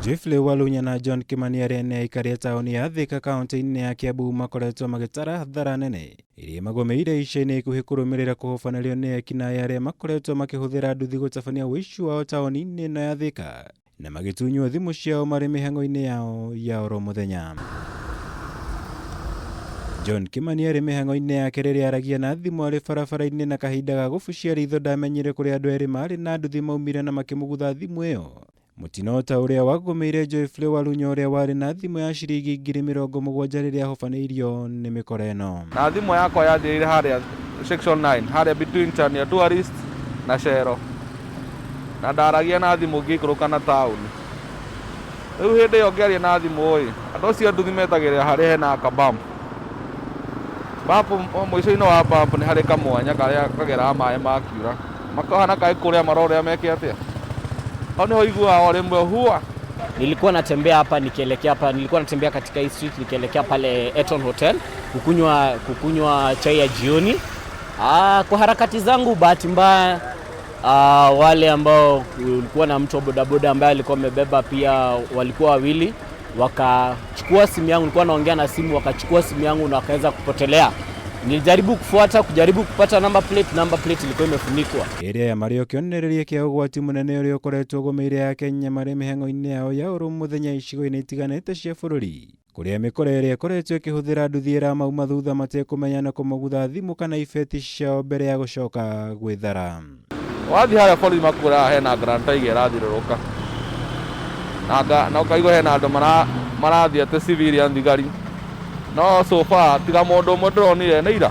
Jeffrey Walunya na John Kimani arene Aikari taoni ya Thika kaunti-ini ya Kiambu makoretwo magitara hathara nene iria magomeire ica-ini ikuhi kurmirira kuhofanĩrio nĩ ekinai aria makoretwo makihuthira nduthi gutabania wuici wao taoni-ini ĩno ya Thika na magitunywo thimu ciao marĩ mĩhang'o-inĩ yao ya oro muthenya. John Kimani arĩ mĩhang'o-inĩ yake rĩrĩa aragia na thimu arĩ barabara-inĩ na kahinda ga gũbucia ritho ndamenyire kũrĩa andũ erĩ marĩ na nduthi maumire na makĩmũgutha thimu ĩyo. Mutino ta uria wagomeire Jeffrey Walunya uria wari na thimu ya ciringi 70,000 riria hofanĩirio nĩ mĩkora ĩno. Na thimu yakwa yathire haria section 9 haria between Chania tourist na Shero. Na ndaragia na thimu ngĩikũrũka na tauni. Rĩu hĩndĩ ĩyo ngĩaria na thimu andũ acio nduthi metagĩrĩra harĩa hena kabam. Bapo mũico-inĩ wa bapo nĩ harĩ kamwanya karĩa kageraga maĩ makiura. Makahana kaĩ kũrĩa marore meke atĩa. Nilikuwa natembea hapa nikielekea hapa, nilikuwa natembea katika hii street nikielekea pale Eton Hotel kukunywa chai ya jioni. Kwa harakati zangu bahati mbaya wale ambao kulikuwa na mtu wa bodaboda ambaye alikuwa amebeba pia walikuwa wawili, wakachukua simu yangu, nilikuwa naongea na simu, wakachukua simu yangu na wakaweza kupotelea. Nilijaribu kufuata kupata number plate ilikuwa imefunikwa. Area ya Mario kionereria kia ugwati munene uria ukoretwo gomeire ya Kenya marĩ mĩhang'o-inĩ yao ya oro muthenya icigo-inĩ itiganĩte cia bũrũri. Kuria mĩkora ĩrĩa ĩkoretwo ĩkĩhũthĩra nduthi ĩramauma thutha matekũmenya na kũmũgutha thimu kana ibeti ciao mbere ya gũcoka gwĩthara. Wathi harĩa borithi makũra hena Grand Tiger ĩrathiũrũrũka. Na ũkaigua hena andũ marathiĩ atĩ civilian thigari. No so far tiga mũndũ ũmwe ndĩronire nĩ ira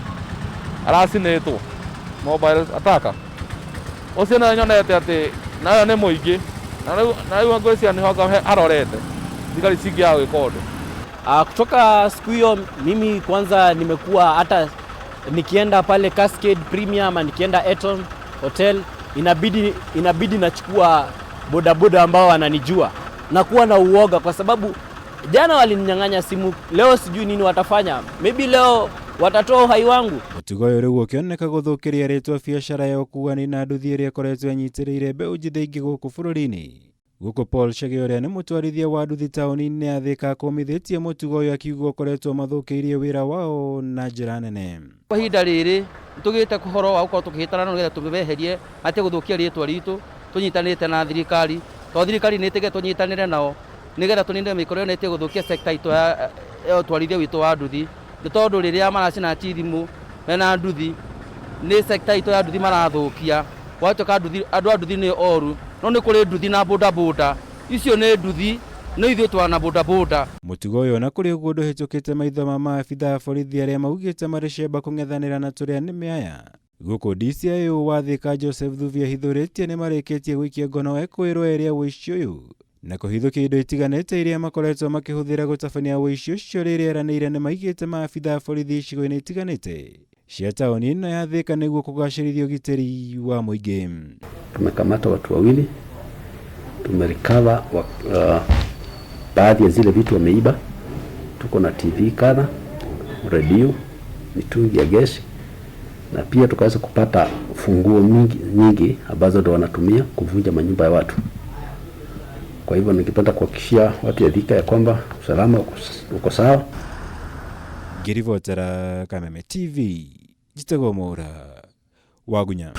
aracinĩtwo mobile attacker. Ũcio nĩ nyonete atĩ nayo nĩ mũingĩ na rĩu ngwĩciria nĩ hoga arorete thigari cingĩaga gwĩka ũndũ. Kutoka siku hiyo mimi kwanza nimekuwa hata nikienda pale Cascade Premium ama nikienda Eton Hotel inabidi nachukua bodaboda ambao wananijua na kuwa na uoga kwa sababu jana walininyang'anya simu, leo sijui nini watafanya. Maybe leo watatoa uhai wangu. Mũtugo ũyũ rĩu ũkĩoneka gũthũkĩria rĩtwa biacara ya ũkuani na nduthi ĩrĩa ĩkoretwo ĩnyitĩrĩire mbeũ njĩthĩ ingĩ gũkũ bũrũri-inĩ. Gũkũ Paul Chege ũrĩa nĩ mũtwarithia wa nduthi taũni-inĩ ya Thika akũmithĩtie mũtugo ũyũ akiuga ũkoretwo mathũkĩirie wĩra wao na njĩra nene. Kwa ihinda rĩrĩ tũgĩte kũhoro wa gũkorwo tũkĩhĩtana nĩgetha tũmeherie atĩ gũthũkia rĩtwa ritũ, tũnyitanĩte na thirikari, tondũ thirikari nĩ ĩtĩkĩte tũnyitanĩre nao nĩgetha tũninde mĩkora ĩyo gũthũkia sector itũ ya ũtwarithia witũ wa nduthi. Nĩ tondũ rĩrĩa maracina thimu mena nduthi nĩ sector itũ ya nduthi marathũkia. Gwatuĩka andũ a nduthi nĩ oru, no nĩ kũrĩ nduthi na bodaboda, icio nĩ nduthi no ithuĩ twana bodaboda. Mũtugo ũyũ na kũrĩ ũguo ndũhĩtũkĩte maitho ma maabitha a borithi arĩa maugĩte marĩ ciamba kũng'ethanĩra na tũrĩa nĩme aya. Gũkũ DCI wa Thika Joseph Thuvia hithũrĩtie nĩ marĩkĩtie gũikia ngono ekwĩrwo erĩa wuici ũyũ na kũhithũkia indo itiganĩte iria makoretwo makĩhũthĩra gũtabania wuici ũcio rĩrĩa eranĩire nĩ maigĩte maabitha a borithi icigo-inĩ itiganĩte cia taoni ĩno ya Thika nĩguo kũgacĩrithia ũgitĩri wa mũingĩ. Tumekamata watu wawili, tumerecover baadhi ya zile vitu wameiba. Tuko na TV kadha, radio, mitungi ya gesi na pia tukaweza kupata funguo nyingi ambazo ndo wanatumia kuvunja manyumba ya watu. Kwa hivyo ningependa kuhakikishia watu ya Thika ya kwamba usalama uko sawa. Ngirivotera Kameme TV, Jitagwo Mora, Wagunya.